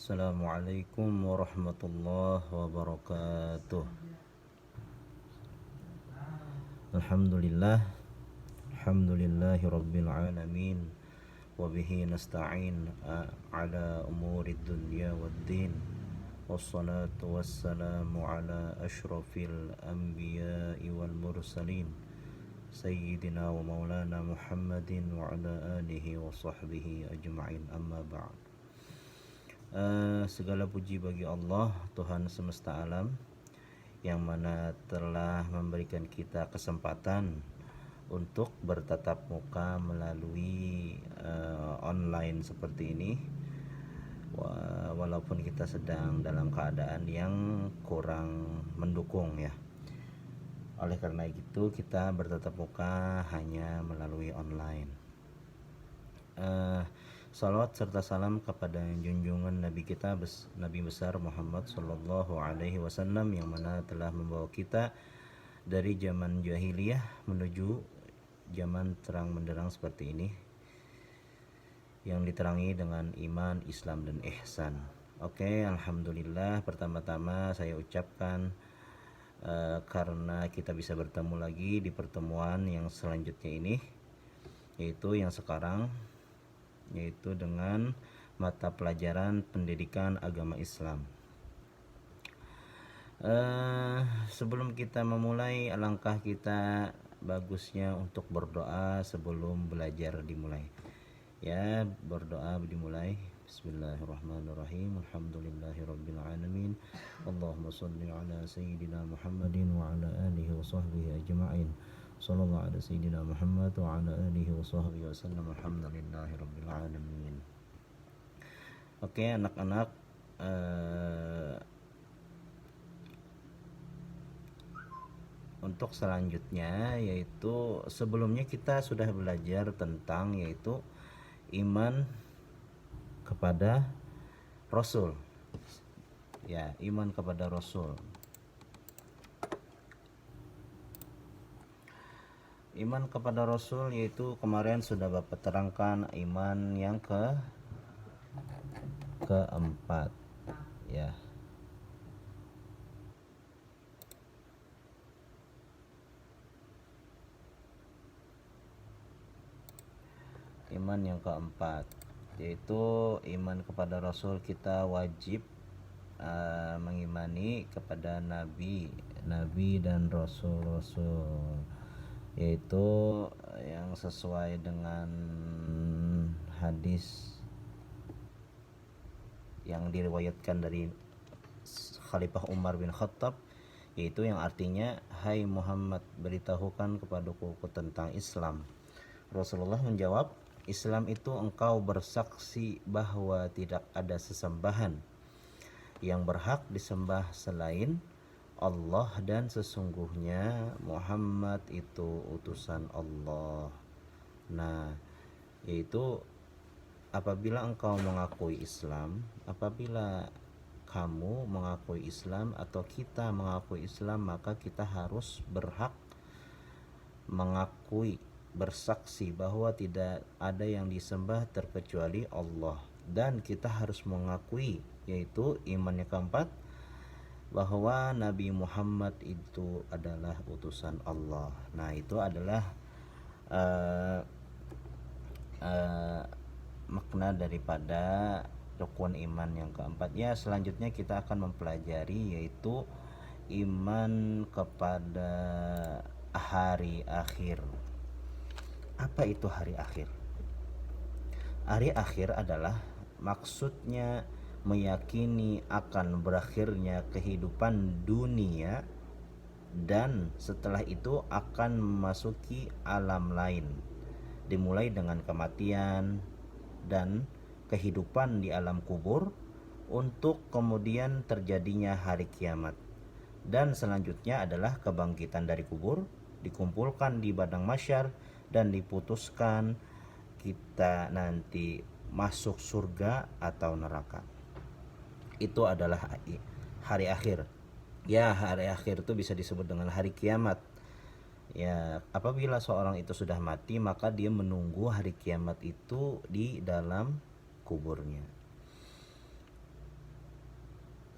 Assalamualaikum warahmatullahi wabarakatuh. Alhamdulillah, alhamdulillahi rabbil alamin, wabihi nasta'in ala umurid dunya waddin, wassalatu wassalamu ala ashrafil anbiya'i wal mursalin, sayyidina wa maulana Muhammadin wa ala alihi wa sahbihi ajma'in, amma ba'd. Segala puji bagi Allah, Tuhan semesta alam, yang mana telah memberikan kita kesempatan untuk bertatap muka melalui online seperti ini, walaupun kita sedang dalam keadaan yang kurang mendukung ya. Oleh karena itu kita bertatap muka hanya melalui online. Salawat serta salam kepada junjungan Nabi kita, Nabi besar Muhammad Sallallahu Alaihi Wasallam, yang mana telah membawa kita dari zaman jahiliyah menuju zaman terang benderang seperti ini, yang diterangi dengan iman, Islam, dan ihsan. Oke, alhamdulillah. Pertama-tama saya ucapkan karena kita bisa bertemu lagi di pertemuan yang selanjutnya ini, yaitu yang sekarang, yaitu dengan mata pelajaran pendidikan agama Islam. Sebelum kita memulai, alangkah kita bagusnya untuk berdoa sebelum belajar dimulai. Ya, berdoa dimulai. Bismillahirrahmanirrahim. Alhamdulillahirabbil alamin. Allahumma shalli ala sayyidina Muhammadin wa ala alihi wa sahbihi ajma'in. Sallallahu ala sayyidina Muhammad wa ala alihi wa sahbihi wasallam. Alhamdulillahirabbil alamin. Oke, anak-anak, untuk selanjutnya, yaitu sebelumnya kita sudah belajar tentang yaitu iman kepada Rasul. Ya, iman kepada Rasul. Iman kepada Rasul yaitu kemarin sudah Bapak terangkan iman yang keempat ya. Iman yang keempat yaitu iman kepada Rasul. Kita wajib mengimani kepada nabi dan rasul-rasul, yaitu yang sesuai dengan hadis yang diriwayatkan dari Khalifah Umar bin Khattab, yaitu yang artinya, "Hai Muhammad, beritahukan kepadaku tentang Islam." Rasulullah menjawab, "Islam itu engkau bersaksi bahwa tidak ada sesembahan yang berhak disembah selain Allah, dan sesungguhnya Muhammad itu utusan Allah." Nah, yaitu apabila engkau mengakui Islam, apabila kamu mengakui Islam atau kita mengakui Islam, maka kita harus berhak mengakui, bersaksi bahwa tidak ada yang disembah terkecuali Allah, dan kita harus mengakui, yaitu iman yang keempat, bahwa Nabi Muhammad itu adalah utusan Allah. Nah, itu adalah makna daripada rukun iman yang keempat. Ya, selanjutnya kita akan mempelajari yaitu iman kepada hari akhir. Apa itu hari akhir? Hari akhir adalah maksudnya meyakini akan berakhirnya kehidupan dunia, dan setelah itu akan memasuki alam lain, dimulai dengan kematian dan kehidupan di alam kubur, untuk kemudian terjadinya hari kiamat, dan selanjutnya adalah kebangkitan dari kubur, dikumpulkan di padang mahsyar, dan diputuskan kita nanti masuk surga atau neraka. Itu adalah hari akhir. Ya, hari akhir itu bisa disebut dengan hari kiamat. Ya, apabila seorang itu sudah mati, maka dia menunggu hari kiamat itu di dalam kuburnya.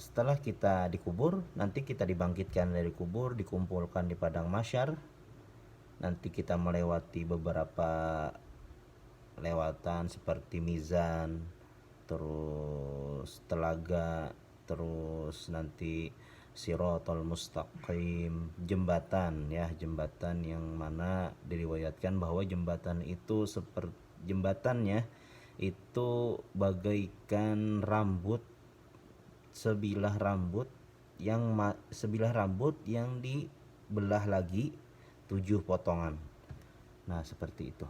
setelah kita dikubur, nanti kita dibangkitkan dari kubur, dikumpulkan di padang mahsyar. Nanti kita melewati beberapa lewatan seperti mizan, terus telaga, terus nanti Siratal Mustaqim, jembatan ya, jembatan yang mana diriwayatkan bahwa jembatan itu seperti jembatannya itu bagaikan rambut, sebilah rambut yang dibelah lagi 7 potongan. Nah, seperti itu.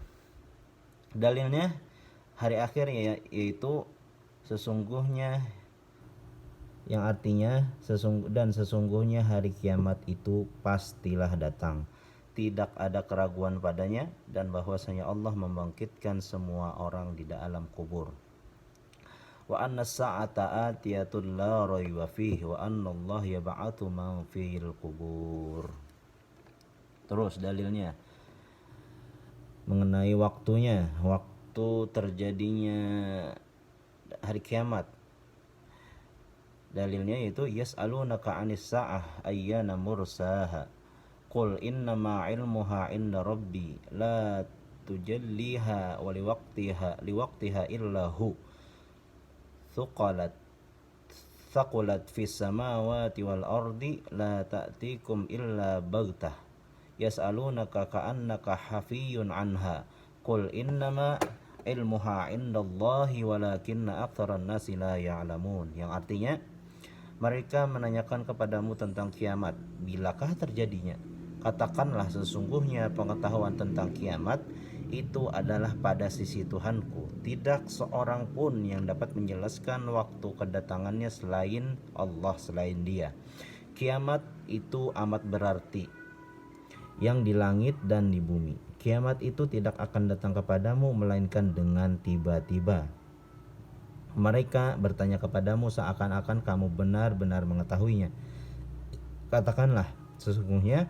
Dalilnya hari akhir yaitu sesungguhnya, yang artinya sesungguhnya hari kiamat itu pastilah datang, tidak ada keraguan padanya, dan bahwasanya Allah membangkitkan semua orang di dalam kubur. Wa anna sa'ata atiyatul la raiba fihi wa anna Allah yab'atsu man fil kubur. Terus dalilnya mengenai waktunya, waktu terjadinya hari kiamat. Dalilnya yaitu yas'alunaka 'anis sa'ah ayyana mursaha qul innama 'ilmuha 'inda rabbi la tujalliha wa liwaqtiha illa hu thaqulat fis samawati wal ardi la ta'tikum illa baghtah yas'alunaka ka'annaka hafiyun anha qul innama ilmuha indallahi walakinna aktsaran nasi la ya'lamun. Yang artinya, mereka menanyakan kepadamu tentang kiamat, bilakah terjadinya? Katakanlah, sesungguhnya pengetahuan tentang kiamat itu adalah pada sisi Tuhanku. Tidak seorang pun yang dapat menjelaskan waktu kedatangannya selain Allah, selain Dia. Kiamat itu amat berarti, yang di langit dan di bumi. Kiamat itu tidak akan datang kepadamu melainkan dengan tiba-tiba. Mereka bertanya kepadamu seakan-akan kamu benar-benar mengetahuinya. Katakanlah, sesungguhnya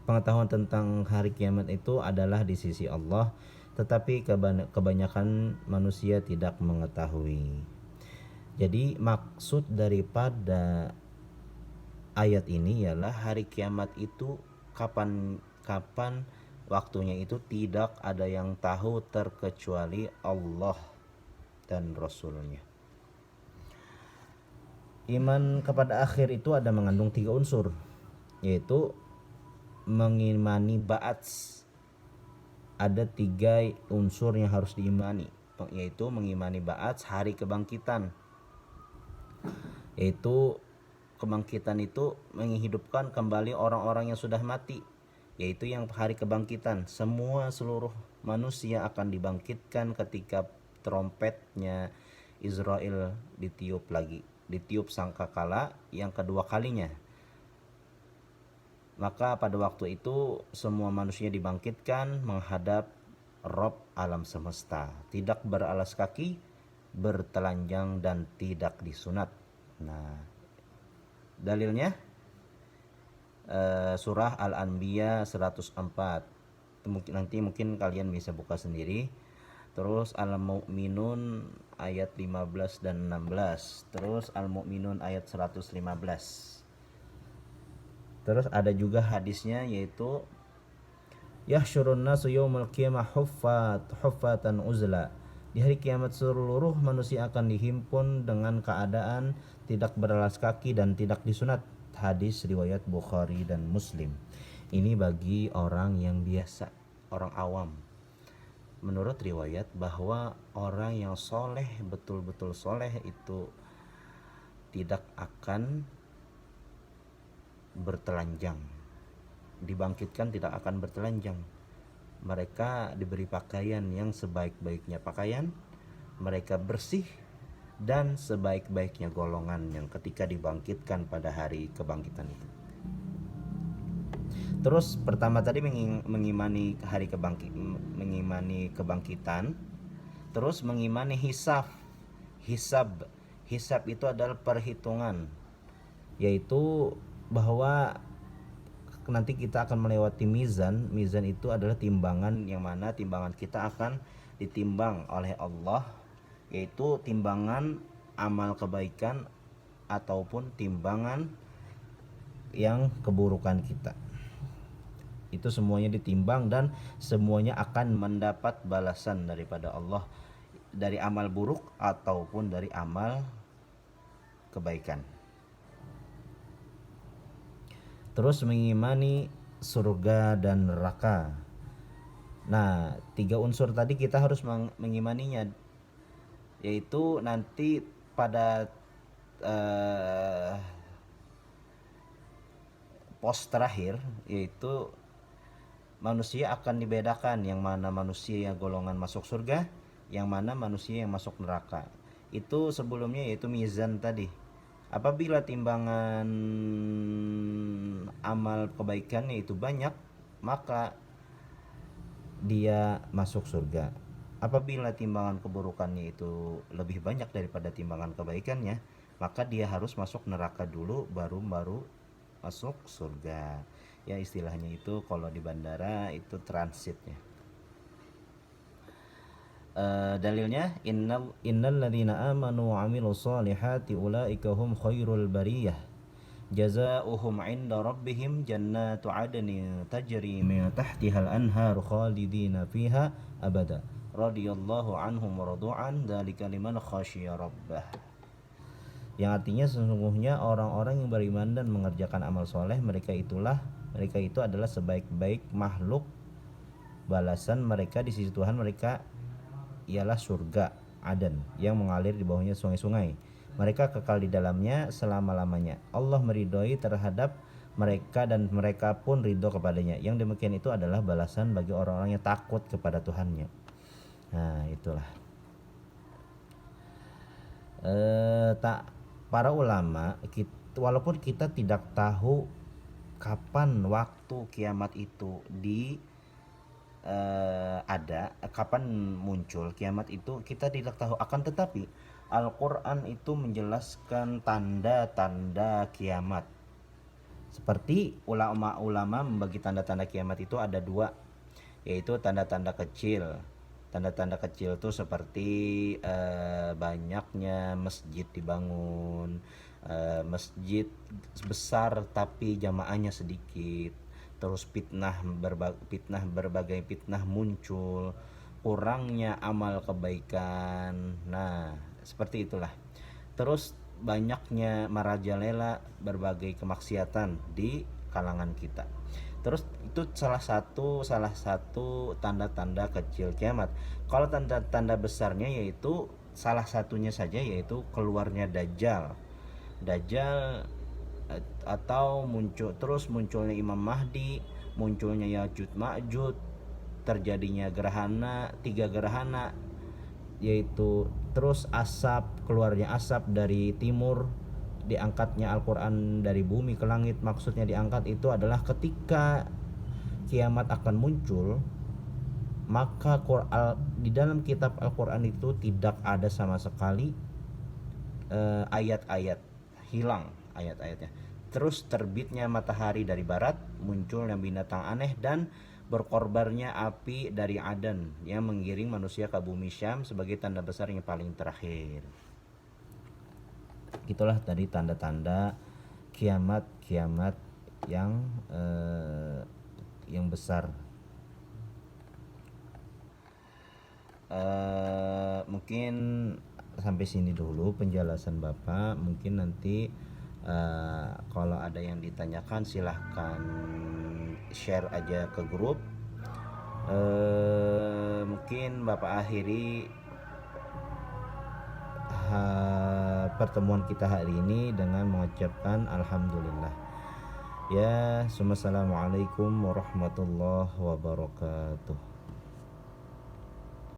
pengetahuan tentang hari kiamat itu adalah di sisi Allah, tetapi kebanyakan manusia tidak mengetahui. Jadi maksud daripada ayat ini ialah hari kiamat itu kapan waktunya itu tidak ada yang tahu terkecuali Allah dan Rasulnya. Iman kepada akhir itu ada mengandung 3 unsur, yaitu mengimani ba'ats. Ada 3 unsur yang harus diimani, yaitu mengimani ba'ats, hari kebangkitan, yaitu kebangkitan itu menghidupkan kembali orang-orang yang sudah mati, yaitu yang hari kebangkitan. Seluruh manusia akan dibangkitkan ketika trompetnya Israel ditiup sangkakala yang kedua kalinya. Maka pada waktu itu semua manusia dibangkitkan menghadap Rabb alam semesta, tidak beralas kaki, bertelanjang, dan tidak disunat. Nah, dalilnya surah Al-Anbiya 104. Mungkin kalian bisa buka sendiri. Terus Al-Mu'minun ayat 15 dan 16. Terus Al-Mu'minun ayat 115. Terus ada juga hadisnya, yaitu yahsyurun nasu yaumul qiyamah huffatan uzla. Di hari kiamat seluruh manusia akan dihimpun dengan keadaan tidak beralas kaki dan tidak disunat. Hadis riwayat Bukhari dan Muslim. Ini bagi orang yang biasa, orang awam. Menurut riwayat bahwa orang yang soleh, betul-betul soleh itu tidak akan bertelanjang, dibangkitkan tidak akan bertelanjang. Mereka diberi pakaian yang sebaik-baiknya pakaian, mereka bersih dan sebaik-baiknya golongan yang ketika dibangkitkan pada hari kebangkitan itu. Terus pertama tadi mengimani hari mengimani kebangkitan, terus mengimani hisab. Hisab itu adalah perhitungan, yaitu bahwa nanti kita akan melewati mizan. Mizan itu adalah timbangan, yang mana timbangan kita akan ditimbang oleh Allah, yaitu timbangan amal kebaikan ataupun timbangan yang keburukan kita. Itu semuanya ditimbang dan semuanya akan mendapat balasan daripada Allah dari amal buruk ataupun dari amal kebaikan. Terus mengimani surga dan neraka. Nah, 3 unsur tadi kita harus mengimaninya, yaitu nanti pada pos terakhir, yaitu manusia akan dibedakan yang mana manusia yang golongan masuk surga, yang mana manusia yang masuk neraka. Itu sebelumnya yaitu mizan tadi. Apabila timbangan amal kebaikannya itu banyak, maka dia masuk surga. Apabila timbangan keburukannya itu lebih banyak daripada timbangan kebaikannya, maka dia harus masuk neraka dulu baru masuk surga. Ya, istilahnya itu kalau di bandara itu transitnya. Dalilnya innal ladzina amanu wa amilus solihati ulaika hum khairul bariyah jazaohum 'inda rabbihim jannatu 'adnin tajri min tahtihal anhar khalidina fiha abada radhiyallahu anhum wa radu'an dzalika liman khasyiya rabbah. Yang artinya sesungguhnya orang-orang yang beriman dan mengerjakan amal soleh, mereka itu adalah sebaik-baik makhluk. Balasan mereka di sisi Tuhan mereka ialah surga Aden yang mengalir di bawahnya sungai-sungai. Mereka kekal di dalamnya selama-lamanya. Allah meridhoi terhadap mereka dan mereka pun ridho kepadanya. Yang demikian itu adalah balasan bagi orang-orang yang takut kepada Tuhannya. Nah, itulah. Para ulama, walaupun kita tidak tahu kapan waktu kiamat itu kapan muncul kiamat itu, kita tidak tahu. Akan tetapi Al-Quran itu menjelaskan tanda-tanda kiamat. Seperti ulama-ulama membagi tanda-tanda kiamat itu ada 2, yaitu tanda-tanda kecil. Tanda-tanda kecil itu seperti banyaknya masjid dibangun, masjid besar tapi jamaahnya sedikit, terus berbagai fitnah muncul, kurangnya amal kebaikan. Nah, seperti itulah. Terus banyaknya merajalela berbagai kemaksiatan di kalangan kita. Terus itu salah satu tanda-tanda kecil kiamat. Kalau tanda-tanda besarnya yaitu salah satunya saja, yaitu keluarnya Dajjal atau munculnya Imam Mahdi, munculnya Ya'juj Ma'juj, terjadinya 3 gerhana, yaitu terus keluarnya asap dari timur, diangkatnya Al-Quran dari bumi ke langit. Maksudnya diangkat itu adalah ketika kiamat akan muncul, maka di dalam kitab Al-Quran itu tidak ada sama sekali ayat-ayat, hilang ayat-ayatnya. Terus terbitnya matahari dari barat, munculnya binatang aneh, dan berkorbarnya api dari Aden yang menggiring manusia ke bumi Syam sebagai tanda besar yang paling terakhir. Itulah tadi tanda-tanda kiamat yang besar. Mungkin sampai sini dulu penjelasan Bapak. Mungkin nanti kalau ada yang ditanyakan silahkan share aja ke grup. Mungkin Bapak akhiri pertemuan kita hari ini dengan mengucapkan alhamdulillah. Ya, assalamualaikum warahmatullahi wabarakatuh.